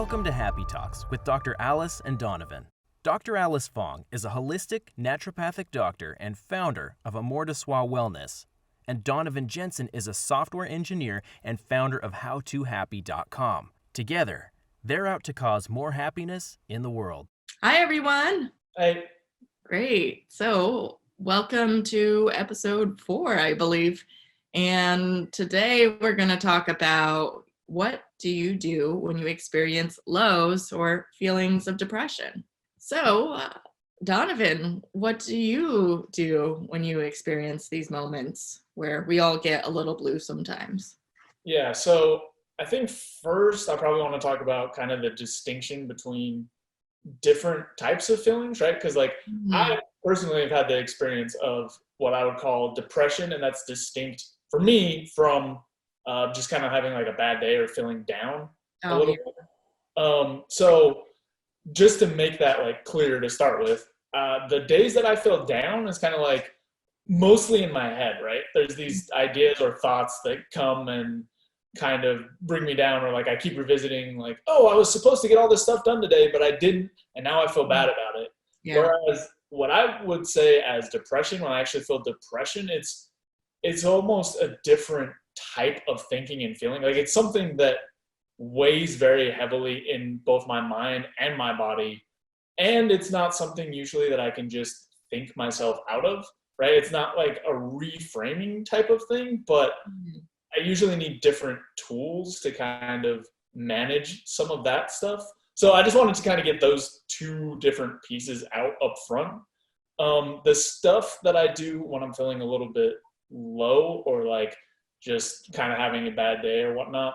Welcome to Happy Talks with Dr. Alice and Donovan. Dr. Alice Fong is a holistic naturopathic doctor and founder of Amour de Soi Wellness, and Donovon Jenson is a software engineer and founder of HowToHappy.com. Together, they're out to cause more happiness in the world. Hi, everyone. Hi. Great. So welcome to episode 4, I believe. And today we're going to talk about what do you do when you experience lows or feelings of depression? So, Donovan, what do you do when you experience these moments where we all get a little blue sometimes? Yeah, so I think first I probably want to talk about kind of the distinction between different types of feelings, right? Because I personally have had the experience of what I would call depression, and that's distinct for me from just kind of having like a bad day or feeling down a little bit. So just to make that like clear to start with, the days that I feel down is kind of like mostly in my head, right? There's these ideas or thoughts that come and kind of bring me down, or like I keep revisiting like, oh, I was supposed to get all this stuff done today, but I didn't, and now I feel bad about it. Yeah. Whereas what I would say as depression, when I actually feel depression, it's almost a different type of thinking and feeling. Like it's something that weighs very heavily in both my mind and my body, and it's not something usually that I can just think myself out of, right? It's not like a reframing type of thing, but I usually need different tools to kind of manage some of that stuff. So I just wanted to kind of get those two different pieces out up front. The stuff that I do when I'm feeling a little bit low or like just kind of having a bad day or whatnot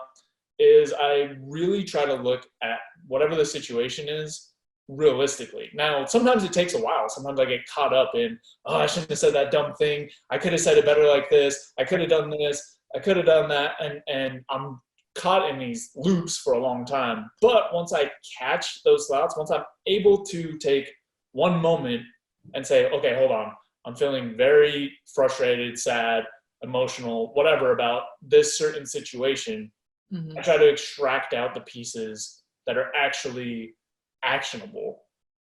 is I really try to look at whatever the situation is realistically. Now, sometimes it takes a while. Sometimes I get caught up in, oh, I shouldn't have said that dumb thing. I could have said it better like this. I could have done this. I could have done that. And I'm caught in these loops for a long time. But once I catch those thoughts, once I'm able to take one moment and say, okay, hold on. I'm feeling very frustrated, sad, emotional, whatever about this certain situation. I try to extract out the pieces that are actually actionable.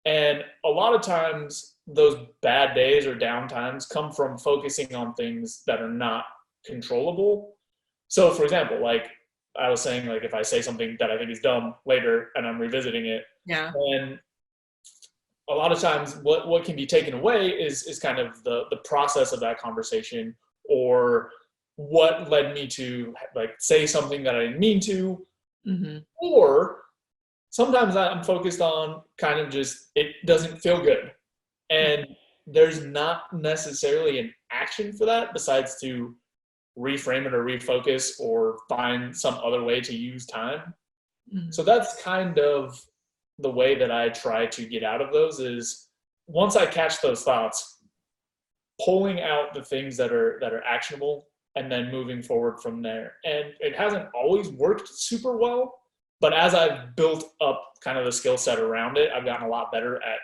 And a lot of times those bad days or down times come from focusing on things that are not controllable. So for example, like I was saying, like if I say something that I think is dumb later and I'm revisiting it, and a lot of times what can be taken away is kind of the process of that conversation, or what led me to like say something that I didn't mean to, or sometimes I'm focused on kind of just, it doesn't feel good. And there's not necessarily an action for that besides to reframe it or refocus or find some other way to use time. So that's kind of the way that I try to get out of those, is once I catch those thoughts, pulling out the things that are actionable and then moving forward from there. And it hasn't always worked super well, but as I've built up kind of the skill set around it, I've gotten a lot better at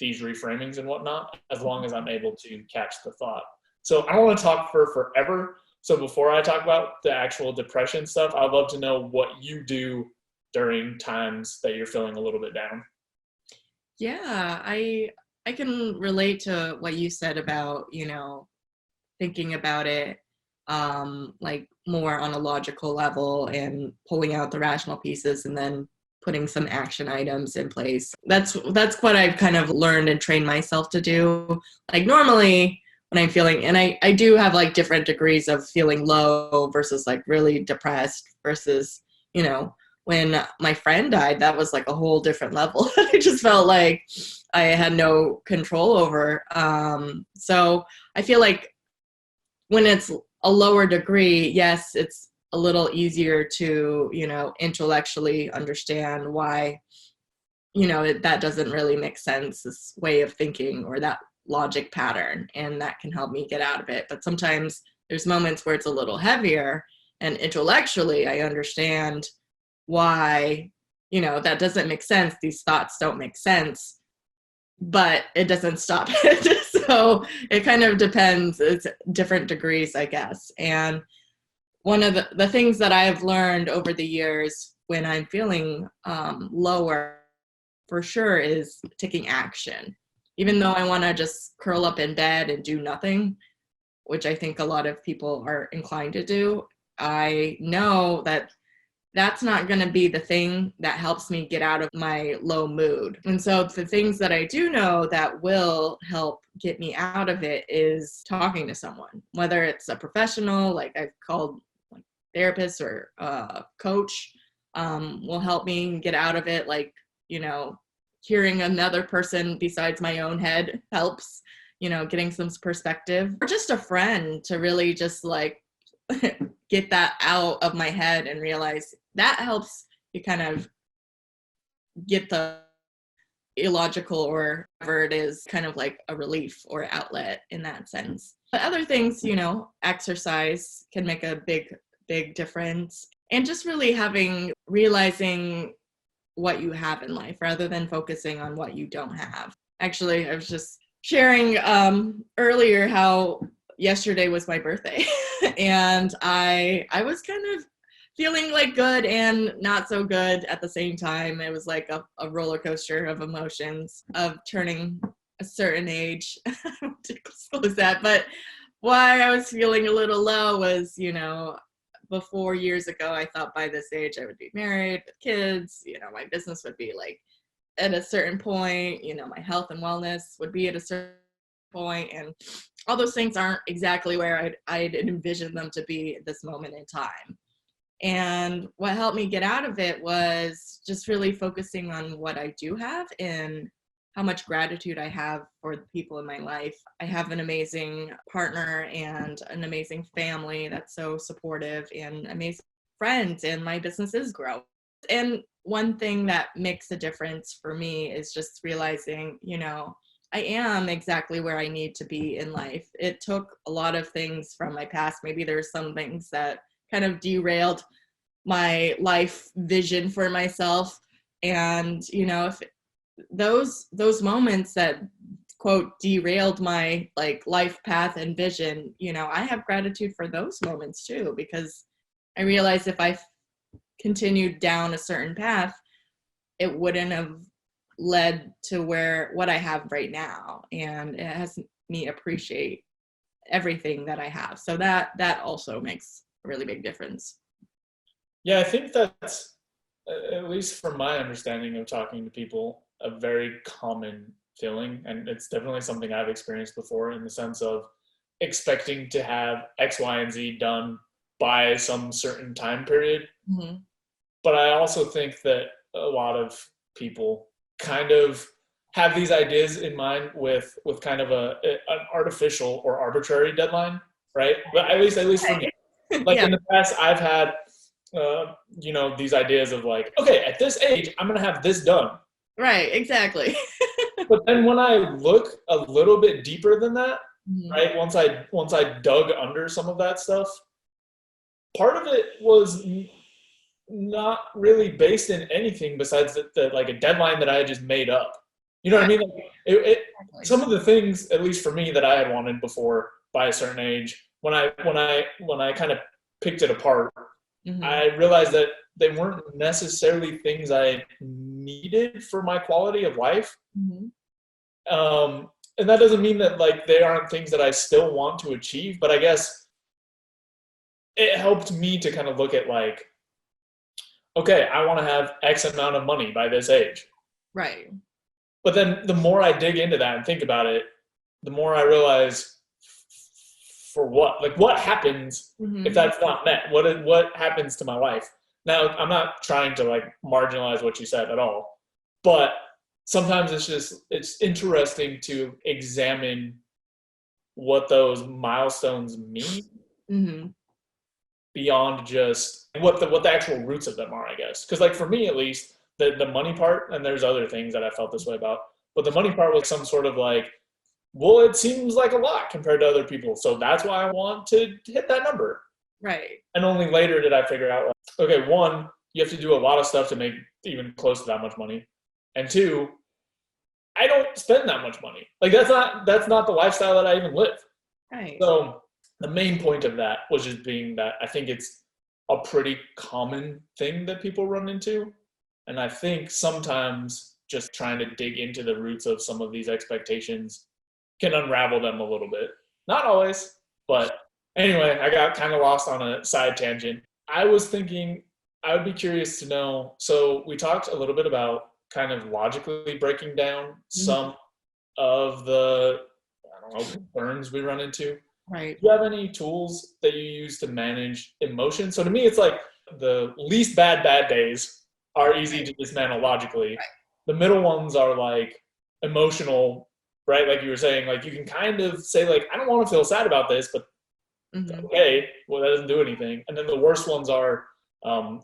these reframings and whatnot, as long as I'm able to catch the thought. So I don't want to talk for forever. So before I talk about the actual depression stuff, I'd love to know what you do during times that you're feeling a little bit down. Yeah, I can relate to what you said about, thinking about it like more on a logical level and pulling out the rational pieces and then putting some action items in place. That's what I've kind of learned and trained myself to do. Like normally when I'm feeling, and I do have like different degrees of feeling low versus like really depressed versus, when my friend died, that was like a whole different level. I just felt like I had no control over. So I feel like when it's a lower degree, yes, it's a little easier to, intellectually understand why, that doesn't really make sense, this way of thinking or that logic pattern, and that can help me get out of it. But sometimes there's moments where it's a little heavier, and intellectually I understand why, that doesn't make sense. These thoughts don't make sense, but it doesn't stop it. So it kind of depends. It's different degrees, I guess. And one of the things that I've learned over the years when I'm feeling lower, for sure, is taking action. Even though I want to just curl up in bed and do nothing, which I think a lot of people are inclined to do, I know that that's not going to be the thing that helps me get out of my low mood. And so the things that I do know that will help get me out of it is talking to someone, whether it's a professional, like I've called like therapist or coach, will help me get out of it. Like, you know, hearing another person besides my own head helps, you know, getting some perspective, or just a friend to really just like get that out of my head and realize that helps you kind of get the illogical or whatever it is, kind of like a relief or outlet in that sense. But other things, you know, exercise can make a big difference. And just really realizing what you have in life rather than focusing on what you don't have. Actually, I was just sharing earlier how yesterday was my birthday and I was kind of feeling like good and not so good at the same time. It was like a roller coaster of emotions of turning a certain age. I don't want to disclose that, but why I was feeling a little low was, you know, before years ago, I thought by this age I would be married with kids, you know, my business would be like at a certain point, you know, my health and wellness would be at a certain point, and all those things aren't exactly where I'd envisioned them to be at this moment in time. And what helped me get out of it was just really focusing on what I do have and how much gratitude I have for the people in my life. I have an amazing partner and an amazing family that's so supportive and amazing friends, and my business is growing. And one thing that makes a difference for me is just realizing, you know, I am exactly where I need to be in life. It took a lot of things from my past. Maybe there's some things that kind of derailed my life vision for myself. And, you know, if those moments that quote derailed my like life path and vision, you know, I have gratitude for those moments too, because I realized if I continued down a certain path, it wouldn't have led to what I have right now. And it has me appreciate everything that I have. So that also makes a really big difference. Yeah, I think that's, at least from my understanding of talking to people, a very common feeling. And it's definitely something I've experienced before, in the sense of expecting to have X, Y, and Z done by some certain time period. Mm-hmm. But I also think that a lot of people kind of have these ideas in mind with kind of an artificial or arbitrary deadline, right? But at least for me, like in the past, I've had, you know, these ideas of like, okay, at this age, I'm going to have this done. Right, exactly. But then when I look a little bit deeper than that, Mm-hmm. right? Once I dug under some of that stuff, part of it was not really based in anything besides the like a deadline that I had just made up. You know what I mean? Like some of the things, at least for me, that I had wanted before by a certain age, when I kind of picked it apart, Mm-hmm. I realized that they weren't necessarily things I needed for my quality of life. Mm-hmm. And that doesn't mean that like they aren't things that I still want to achieve, but I guess it helped me to kind of look at like, okay, I want to have X amount of money by this age. Right. But then the more I dig into that and think about it, the more I realize, for what? Like, what happens if that's not met? What happens to my life? Now, I'm not trying to like marginalize what you said at all, but sometimes it's interesting to examine what those milestones mean. Mm-hmm. Beyond just what the actual roots of them are, I guess. Because like for me at least, the money part, and there's other things that I felt this way about, but the money part was some sort of like, well, it seems like a lot compared to other people, so that's why I want to hit that number. Right. And only later did I figure out, like, okay, one, you have to do a lot of stuff to make even close to that much money, and two, I don't spend that much money. Like that's not the lifestyle that I even live. Right. So the main point of that was just being that I think it's a pretty common thing that people run into. And I think sometimes just trying to dig into the roots of some of these expectations can unravel them a little bit. Not always, but anyway, I got kind of lost on a side tangent. I was thinking, I would be curious to know, so we talked a little bit about kind of logically breaking down some of the, I don't know, burns we run into. Right. Do you have any tools that you use to manage emotion? So to me, it's like the least bad days are easy to dismantle logically. The middle ones are like emotional, right? Like you were saying, like you can kind of say like, I don't want to feel sad about this, but okay, well, that doesn't do anything. And then the worst ones are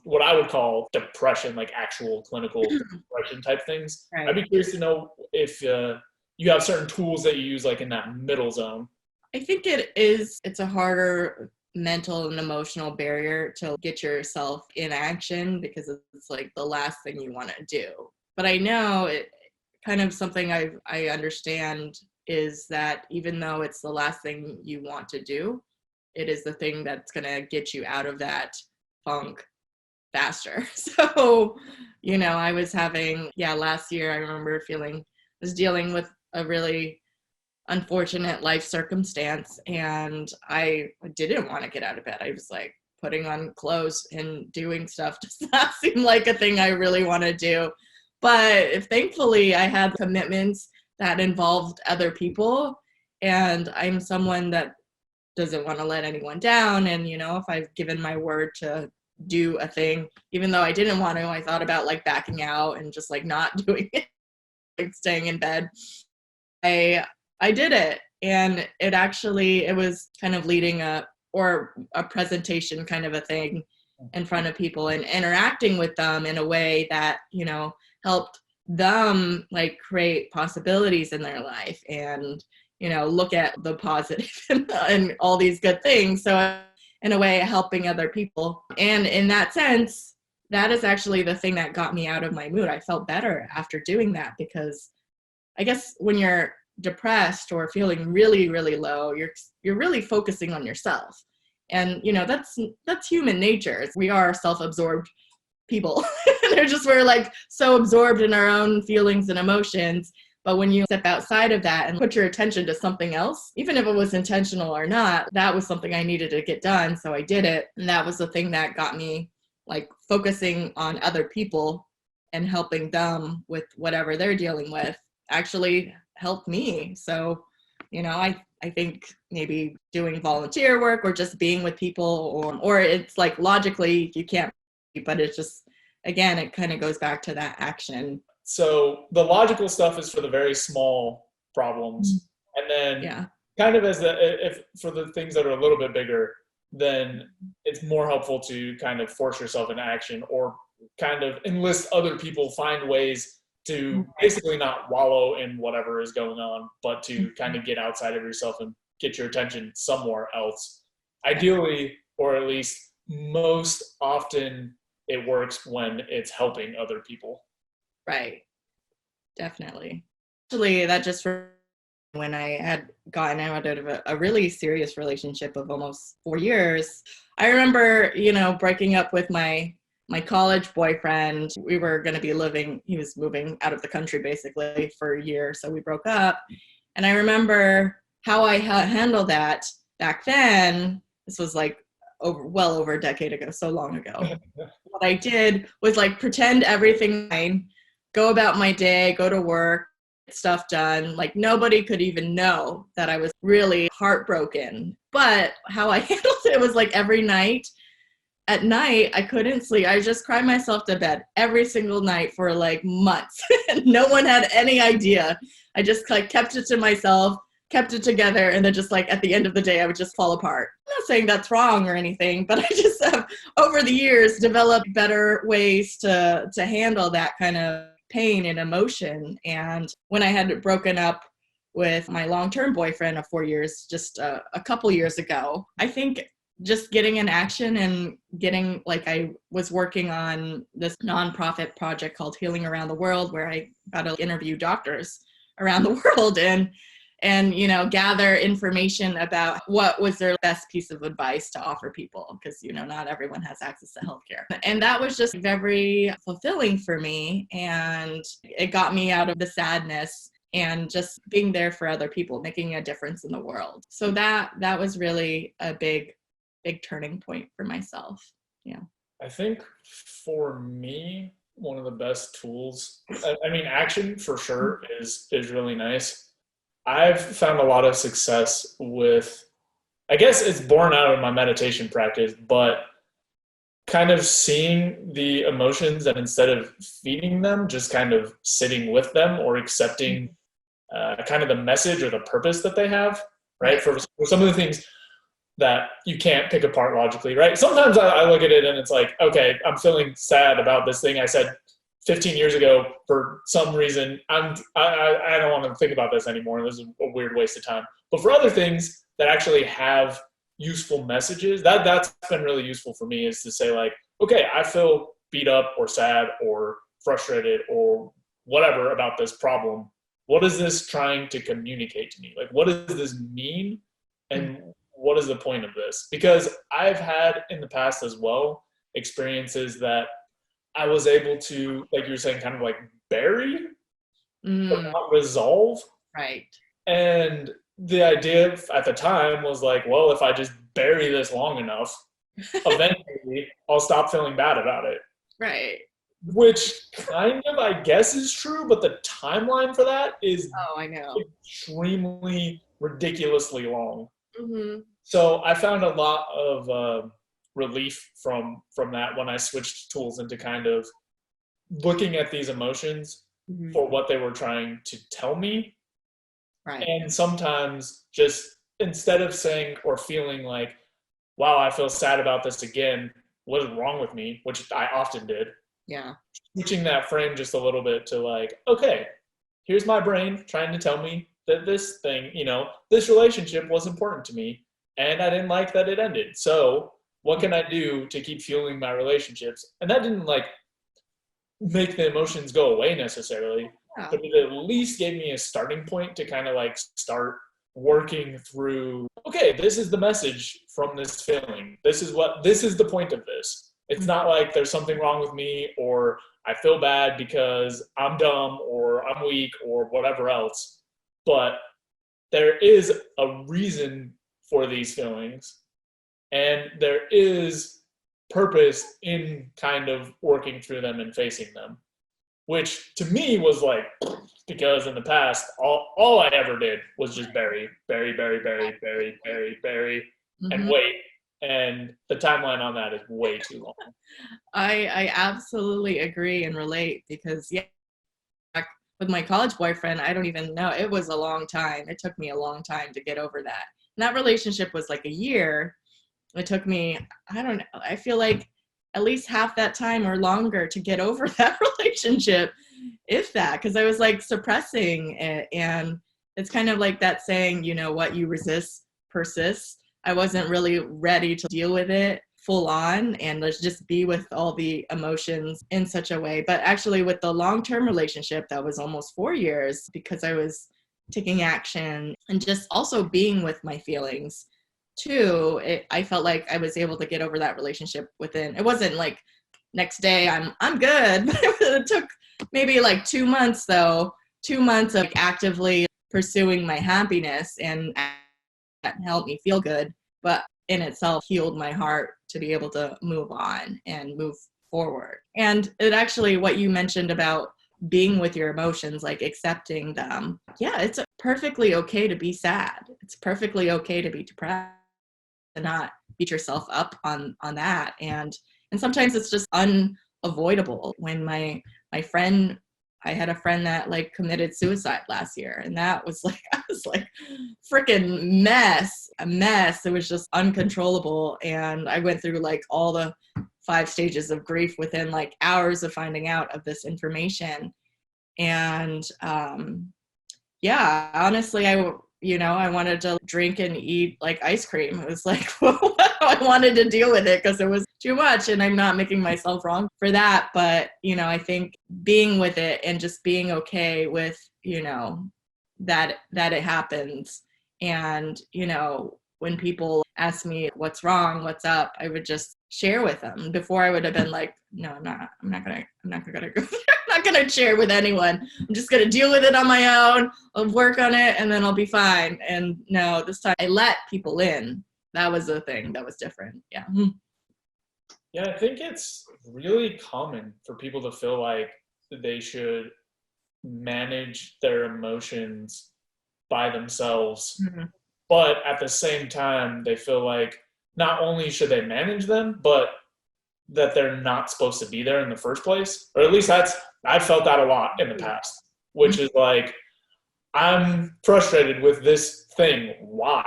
what I would call depression, like actual clinical depression type things. Right. I'd be curious to know if you have certain tools that you use like in that middle zone. I think it's a harder mental and emotional barrier to get yourself in action because it's like the last thing you want to do. But I know it kind of something I understand is that even though it's the last thing you want to do, it is the thing that's going to get you out of that funk faster. So, I was having, last year I remember was dealing with a really unfortunate life circumstance, and I didn't want to get out of bed. I was like, putting on clothes and doing stuff does not seem like a thing I really want to do. But thankfully I had commitments that involved other people, and I'm someone that doesn't want to let anyone down. And, if I've given my word to do a thing, even though I didn't want to, I thought about like backing out and just like not doing it, like staying in bed. I did it, and it was kind of leading a presentation kind of a thing in front of people and interacting with them in a way that, helped them like create possibilities in their life and, look at the positive and all these good things. So in a way, helping other people. And in that sense, that is actually the thing that got me out of my mood. I felt better after doing that because I guess when you're depressed or feeling really, really low, you're really focusing on yourself. And, that's human nature. We are self-absorbed people. We're like so absorbed in our own feelings and emotions. But when you step outside of that and put your attention to something else, even if it was intentional or not, that was something I needed to get done. So I did it. And that was the thing that got me like focusing on other people and helping them with whatever they're dealing with actually helped me. So, I think maybe doing volunteer work or just being with people or it's like logically you can't, but it's just, again, it kind of goes back to that action. So the logical stuff is for the very small problems. And then kind of if for the things that are a little bit bigger, then it's more helpful to kind of force yourself into action or kind of enlist other people, find ways to basically not wallow in whatever is going on, but to kind of get outside of yourself and get your attention somewhere else. Ideally, or at least most often, it works when it's helping other people. Right. Definitely. Actually, that just when I had gotten out of a really serious relationship of almost 4 years, I remember, breaking up with my college boyfriend. We were going to be he was moving out of the country basically for a year. So we broke up. And I remember how I handled that back then. This was like well over a decade ago, so long ago. What I did was like pretend everything fine, go about my day, go to work, get stuff done. Like nobody could even know that I was really heartbroken. But how I handled it was like every night, at night, I couldn't sleep. I just cried myself to bed every single night for like months. No one had any idea. I just like kept it to myself, kept it together, and then just like at the end of the day, I would just fall apart. I'm not saying that's wrong or anything, but I just have over the years developed better ways to handle that kind of pain and emotion. And when I had broken up with my long-term boyfriend of 4 years, just a couple years ago, I think just getting in action and I was working on this nonprofit project called Healing Around the World, where I got to interview doctors around the world. And and, gather information about what was their best piece of advice to offer people, because, not everyone has access to healthcare. And that was just very fulfilling for me. And it got me out of the sadness and just being there for other people, making a difference in the world. So that was really a big turning point for myself. Yeah. I think for me, one of the best tools, I mean, action for sure is really nice. I've found a lot of success with, I guess it's born out of my meditation practice, but kind of seeing the emotions and instead of feeding them, just kind of sitting with them or accepting kind of the message or the purpose that they have, right? For some of the things that you can't pick apart logically, right? Sometimes I look at it and it's like, okay, I'm feeling sad about this thing I said 15 years ago for some reason. I don't want to think about this anymore. This is a weird waste of time. But for other things that actually have useful messages, that's been really useful for me, is to say like, okay, I feel beat up or sad or frustrated or whatever about this problem. What is this trying to communicate to me? Like, what does this mean? And what is the point of this? Because I've had in the past as well experiences that I was able to, like you were saying, kind of like bury, but not resolve. Right. And the idea at the time was like, well, if I just bury this long enough, eventually I'll stop feeling bad about it. Right. Which kind of, I guess, is true, but the timeline for that is I know. extremely ridiculously long. Mm-hmm. So I found a lot of relief from that when I switched tools into kind of looking at these emotions for what they were trying to tell me. Right. And sometimes just instead of saying or feeling like, wow, I feel sad about this again, what is wrong with me, which I often did. Yeah. Switching that frame just a little bit to like, okay, here's my brain trying to tell me that this thing, this relationship was important to me and I didn't like that it ended. So what can I do to keep fueling my relationships? And that didn't like make the emotions go away necessarily, but it at least gave me a starting point to kind of like start working through, okay, this is the message from this feeling. This is the point of this. It's not like there's something wrong with me or I feel bad because I'm dumb or I'm weak or whatever else. But there is a reason for these feelings, and there is purpose in kind of working through them and facing them, which to me was like, because in the past, all I ever did was just bury, and wait. And the timeline on that is way too long. I absolutely agree and relate, because with my college boyfriend, I don't even know. It was a long time. It took me a long time to get over that. And that relationship was like a year. It took me, I don't know, I feel like at least half that time or longer to get over that relationship, if that, because I was like suppressing it. And it's kind of like that saying, what you resist persists. I wasn't really ready to deal with it full on and let's just be with all the emotions in such a way. But actually with the long-term relationship, that was almost 4 years, because I was taking action and just also being with my feelings too. I felt like I was able to get over that relationship within, it wasn't like next day I'm good, but it took maybe like 2 months though, 2 months of actively pursuing my happiness, and that helped me feel good, but in itself healed my heart to be able to move on and move forward. And it actually, what you mentioned about being with your emotions, like accepting them. Yeah, it's perfectly okay to be sad. It's perfectly okay to be depressed and not beat yourself up on that. And sometimes it's just unavoidable. When my friend, I had a friend that like committed suicide last year, and that was like, I was like freaking a mess. It was just uncontrollable. And I went through like all the 5 stages of grief within like hours of finding out of this information. And yeah, honestly, I wanted to drink and eat like ice cream. It was like, I wanted to deal with it because it was too much, and I'm not making myself wrong for that. But, I think being with it and just being okay with, that it happens. And, you know, when people ask me what's wrong, what's up, I would just share with them. Before I would have been like, no, I'm not gonna go I'm not gonna share with anyone. I'm just gonna deal with it on my own. I'll work on it and then I'll be fine. And no, this time I let people in. That was the thing that was different. Yeah. Yeah, I think it's really common for people to feel like they should manage their emotions by themselves. Mm-hmm. But at the same time, they feel like not only should they manage them, but that they're not supposed to be there in the first place. Or at least I felt that a lot in the past, which is like, I'm frustrated with this thing. Why?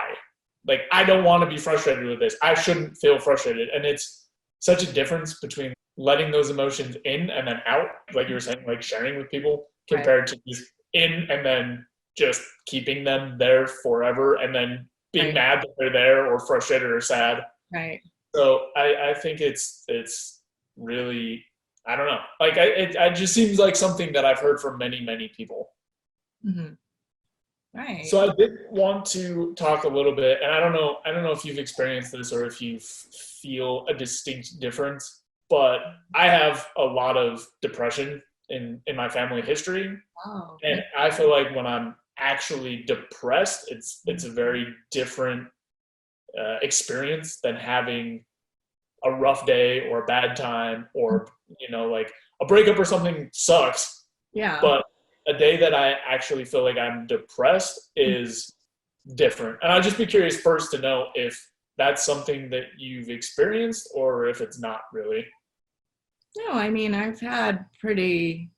Like, I don't want to be frustrated with this. I shouldn't feel frustrated. And it's such a difference between letting those emotions in and then out, like you were saying, like sharing with people, compared to just in and then just keeping them there forever and then being mad that they're there or frustrated or sad. Right. So I think it's really, I don't know. Like it just seems like something that I've heard from many, many people. Mm-hmm. Right. So I did want to talk a little bit, and I don't know if you've experienced this or if you feel a distinct difference, but I have a lot of depression in my family history. Oh. And I feel like when I'm actually depressed, it's a very different experience than having a rough day or a bad time, or, you know, like a breakup or something sucks. Yeah. But a day that I actually feel like I'm depressed is different. And I'd just be curious first to know if that's something that you've experienced or if it's not really. No, I mean, I've had pretty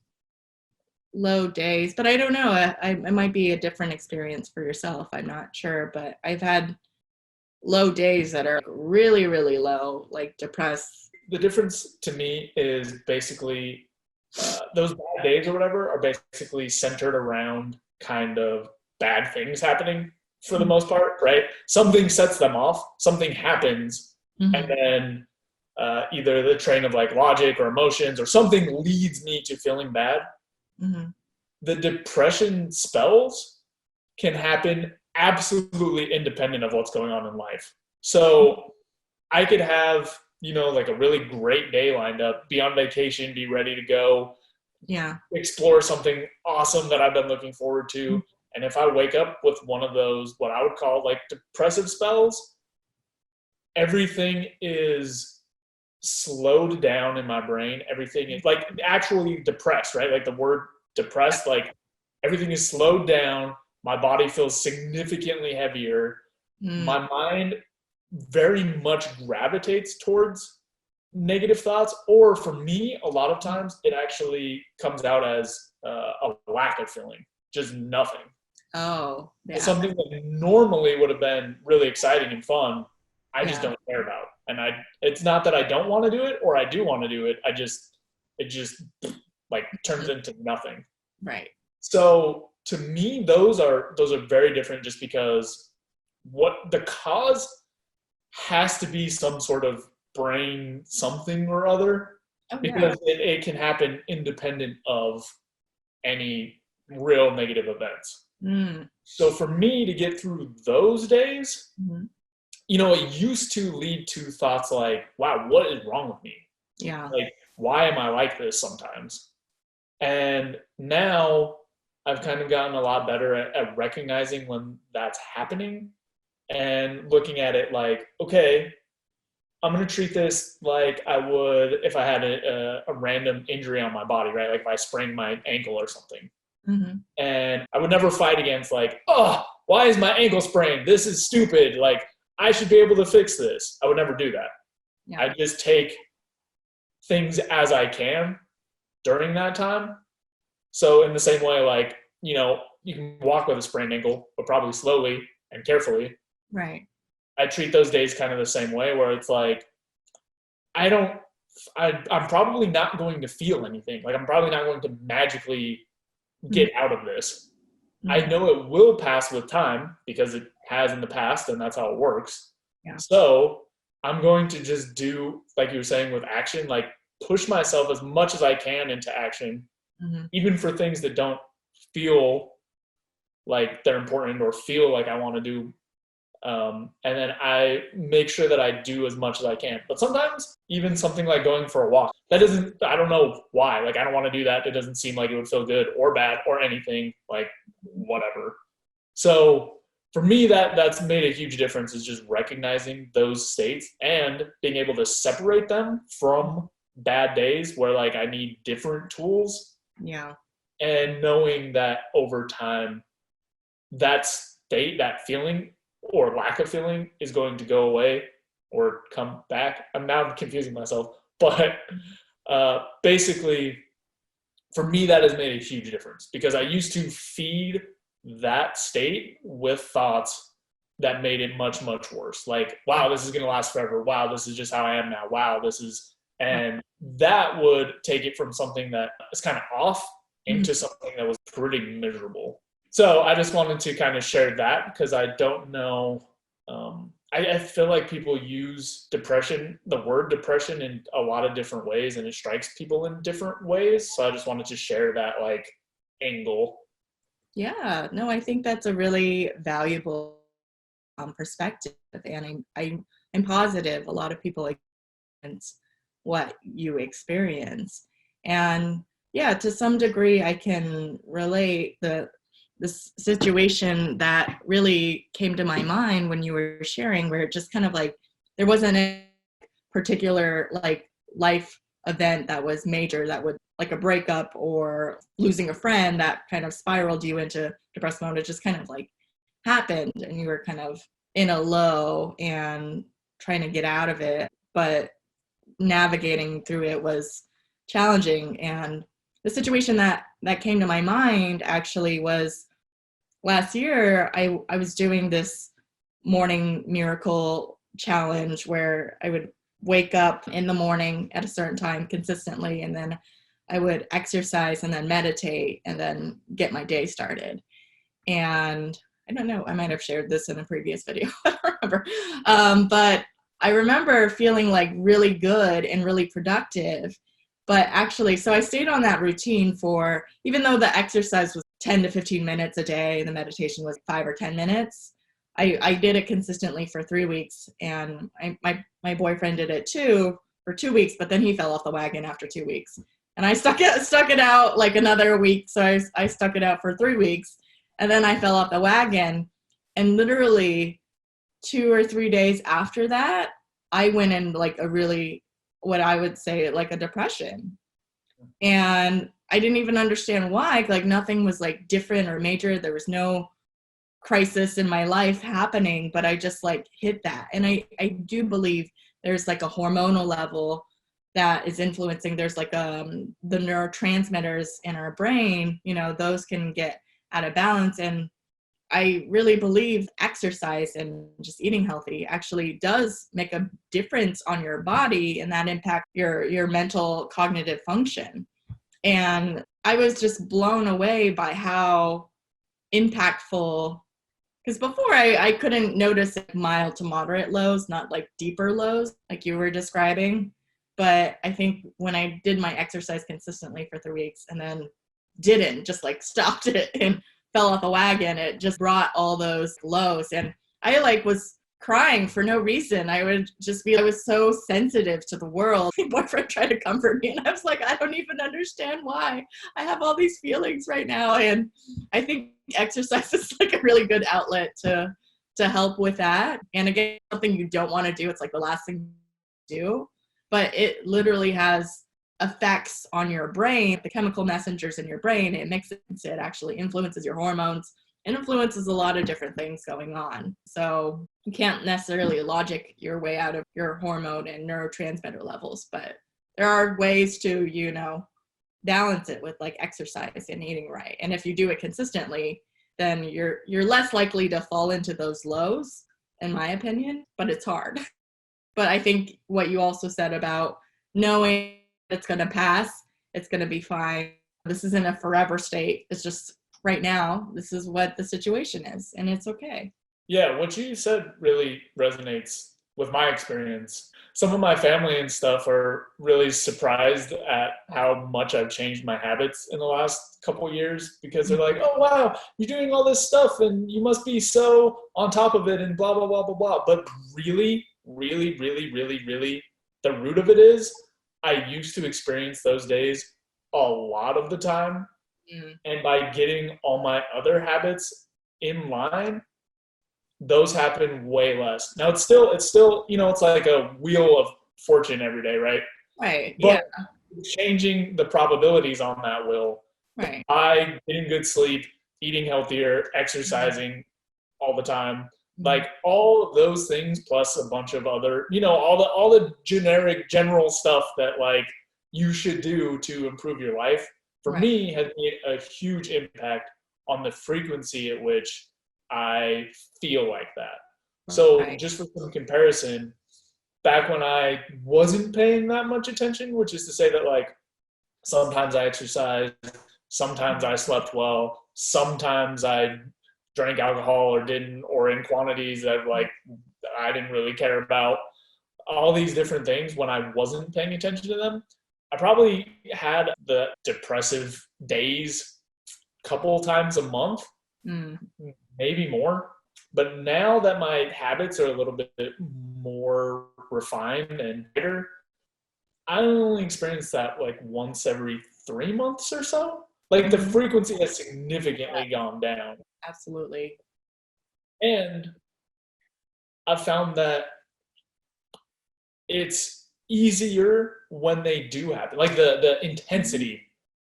low days, but I don't know. It might be a different experience for yourself. I'm not sure, but I've had low days that are really, really low, like depressed. The difference to me is basically those bad days or whatever are basically centered around kind of bad things happening for the most part, right? Something sets them off, something happens, and then either the train of like logic or emotions or something leads me to feeling bad. The depression spells can happen absolutely independent of what's going on in life. So I could have, you know, like a really great day lined up, be on vacation, be ready to go, explore something awesome that I've been looking forward to. And if I wake up with one of those, what I would call like depressive spells, everything is slowed down in my brain. Everything is like actually depressed, right? Like the word depressed, like everything is slowed down. My body feels significantly heavier. My mind very much gravitates towards negative thoughts, or for me, a lot of times it actually comes out as a lack of feeling, just nothing. Oh, yeah. Something that normally would have been really exciting and fun, I just don't care about. And it's not that I don't want to do it or I do want to do it. It just like turns into nothing. Right. So to me, those are very different, just because what the cause has to be some sort of brain something or other, because it can happen independent of any real negative events. So for me to get through those days, you know, it used to lead to thoughts like, wow, what is wrong with me? Yeah. Like, why am I like this sometimes? And now I've kind of gotten a lot better at recognizing when that's happening and looking at it like, okay, I'm going to treat this like I would if I had a random injury on my body, right? Like if I sprained my ankle or something. And I would never fight against like, oh, why is my ankle sprained? This is stupid. Like, I should be able to fix this. I would never do that. I just take things as I can during that time. So in the same way, like, you know, you can walk with a sprained ankle, but probably slowly and carefully. Right. I treat those days kind of the same way, where it's like, I'm probably not going to feel anything. Like, I'm probably not going to magically get out of this. I know it will pass with time because it has in the past, and that's how it works. So I'm going to just do, like you were saying with action, like push myself as much as I can into action, even for things that don't feel like they're important or feel like I want to do. And then I make sure that I do as much as I can. But sometimes even something like going for a walk, I don't know why. Like, I don't want to do that. It doesn't seem like it would feel good or bad or anything, like whatever. So for me, that's made a huge difference, is just recognizing those states and being able to separate them from bad days where like I need different tools. Yeah. And knowing that over time, that state, that feeling or lack of feeling is going to go away or come back. I'm confusing myself, but basically for me, that has made a huge difference, because I used to feed that state with thoughts that made it much, much worse. Like, wow, this is going to last forever. Wow, this is just how I am now. Wow, and that would take it from something that is kind of off into something that was pretty miserable. So I just wanted to kind of share that, because I don't know. I feel like people use the word depression in a lot of different ways, and it strikes people in different ways. So I just wanted to share that like angle. Yeah, no, I think that's a really valuable perspective, and I'm positive a lot of people experience what you experience. And yeah, to some degree, I can relate this situation that really came to my mind when you were sharing, where it just kind of like there wasn't a particular like life event that was major, that would like a breakup or losing a friend that kind of spiraled you into depressed mode. It just kind of like happened and you were kind of in a low and trying to get out of it, but navigating through it was challenging. And the situation that came to my mind actually was last year. I was doing this morning miracle challenge where I would wake up in the morning at a certain time consistently, and then I would exercise and then meditate and then get my day started. And I don't know, I might have shared this in a previous video. I don't remember. But I remember feeling like really good and really productive. But actually, so I stayed on that routine for, even though the exercise was 10 to 15 minutes a day and the meditation was 5 or 10 minutes, I did it consistently for 3 weeks. And my boyfriend did it too for 2 weeks, but then he fell off the wagon after 2 weeks. And I stuck it out like another week. So I stuck it out for 3 weeks, and then I fell off the wagon. And literally 2 or 3 days after that, I went in like a really, what I would say like a depression. And I didn't even understand why. Like nothing was like different or major. There was no crisis in my life happening, but I just like hit that. And I do believe there's like a hormonal level that is influencing. There's like the neurotransmitters in our brain, those can get out of balance. And I really believe exercise and just eating healthy actually does make a difference on your body, and that impacts your mental cognitive function. And I was just blown away by how impactful, because before I couldn't notice mild to moderate lows, not like deeper lows like you were describing. But I think when I did my exercise consistently for 3 weeks and then just like stopped it and fell off the wagon, it just brought all those lows. And I like was crying for no reason. I was so sensitive to the world. My boyfriend tried to comfort me, and I was like, I don't even understand why I have all these feelings right now. And I think exercise is like a really good outlet to help with that. And again, something you don't want to do. It's like the last thing to do, but it literally has effects on your brain, the chemical messengers in your brain. It actually influences your hormones and influences a lot of different things going on. So you can't necessarily logic your way out of your hormone and neurotransmitter levels, but there are ways to, balance it with like exercise and eating right. And if you do it consistently, then you're less likely to fall into those lows, in my opinion, but it's hard. But I think what you also said about knowing it's going to pass, it's going to be fine. This isn't a forever state. It's just right now, this is what the situation is, and it's okay. Yeah, what you said really resonates with my experience. Some of my family and stuff are really surprised at how much I've changed my habits in the last couple of years, because they're like, oh, wow, you're doing all this stuff and you must be so on top of it and blah, blah, blah, blah, blah. But really, really, really, really, really, the root of it is I used to experience those days a lot of the time. And by getting all my other habits in line, those happen way less. Now it's still, it's like a wheel of fortune every day, right? Right. But changing the probabilities on that wheel by getting good sleep, eating healthier, exercising all the time, like all of those things, plus a bunch of other, all the generic general stuff that like you should do to improve your life, for me has made a huge impact on the frequency at which I feel like that. So just for some comparison, back when I wasn't paying that much attention, which is to say that like sometimes I exercised, sometimes I slept well, sometimes I drank alcohol or didn't, or in quantities that like I didn't really care about, all these different things. When I wasn't paying attention to them, I probably had the depressive days a couple times a month, maybe more. But now that my habits are a little bit more refined and better, I only experience that like once every 3 months or so. Like the frequency has significantly gone down. Absolutely. And I found that it's easier when they do happen. Like the intensity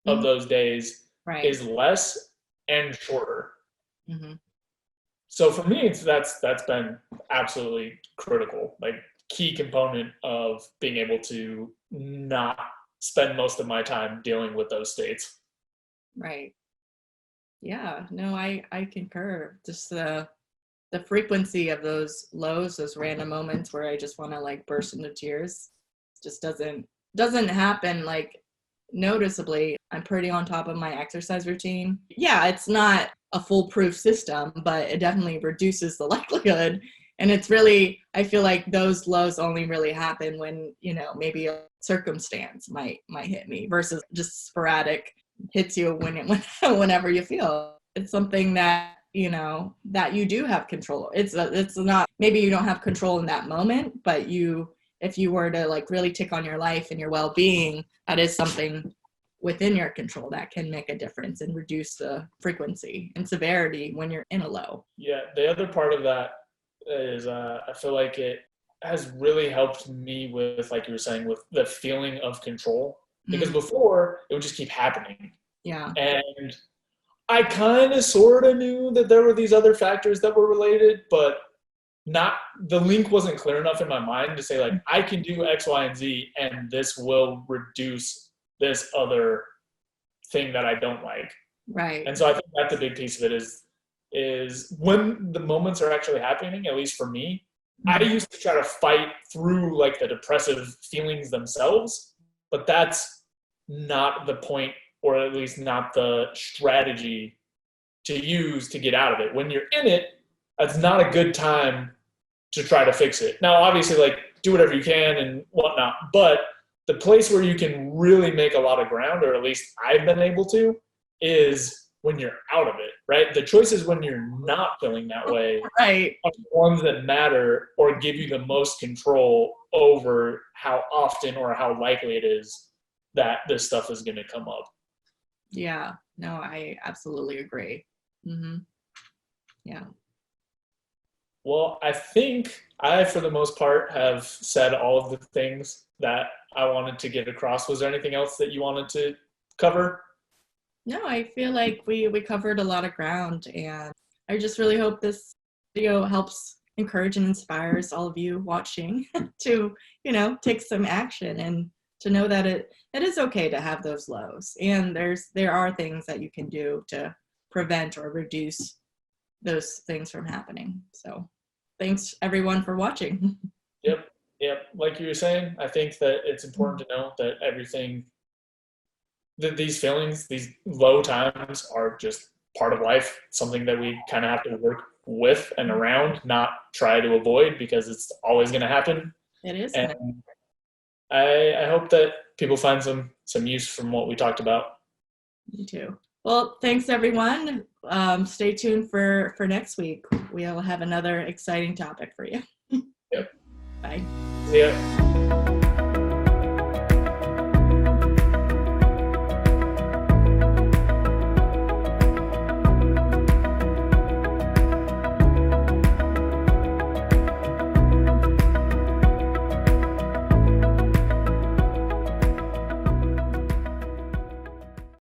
of those days is less and shorter. So for me, that's been absolutely critical, like key component of being able to not spend most of my time dealing with those states. Right. Yeah, no, I concur. Just the frequency of those lows, those random moments where I just want to like burst into tears, just doesn't happen like noticeably. I'm pretty on top of my exercise routine. Yeah, it's not a foolproof system, but it definitely reduces the likelihood. And it's really, I feel like those lows only really happen when, maybe a circumstance might hit me, versus just sporadic hits you whenever you feel. It's something that, that you do have control. It's not, maybe you don't have control in that moment, but if you were to like really tick on your life and your well-being, that is something within your control that can make a difference and reduce the frequency and severity when you're in a low. Yeah, the other part of that is I feel like it has really helped me with, like you were saying, with the feeling of control. Because before, it would just keep happening. Yeah. And I kind of sort of knew that there were these other factors that were related, but the link wasn't clear enough in my mind to say like, I can do X, Y, and Z, and this will reduce this other thing that I don't like. Right. And so I think that's a big piece of it is when the moments are actually happening, at least for me, I used to try to fight through like the depressive feelings themselves, but that's not the point, or at least not the strategy to use to get out of it. When you're in it, that's not a good time to try to fix it. Now, obviously, like do whatever you can and whatnot, but the place where you can really make a lot of ground, or at least I've been able to, is when you're out of it, right? The choices when you're not feeling that way right. are the ones that matter or give you the most control over how often or how likely it is that this stuff is going to come up. Yeah, no, I absolutely agree. Yeah. Well, I think I, for the most part, have said all of the things that I wanted to get across. Was there anything else that you wanted to cover? No, I feel like we covered a lot of ground, and I just really hope this video helps encourage and inspires all of you watching to, take some action and to know that it is okay to have those lows, and there are things that you can do to prevent or reduce those things from happening. So thanks everyone for watching. Yep. Like you were saying, I think that it's important to know that that these feelings, these low times, are just part of life, something that we kind of have to with and around, not try to avoid, because it's always going to happen. It is. And I hope that people find some use from what we talked about. Me too. Well, thanks everyone. Stay tuned for next week. We'll have another exciting topic for you. Yep. Bye. See ya.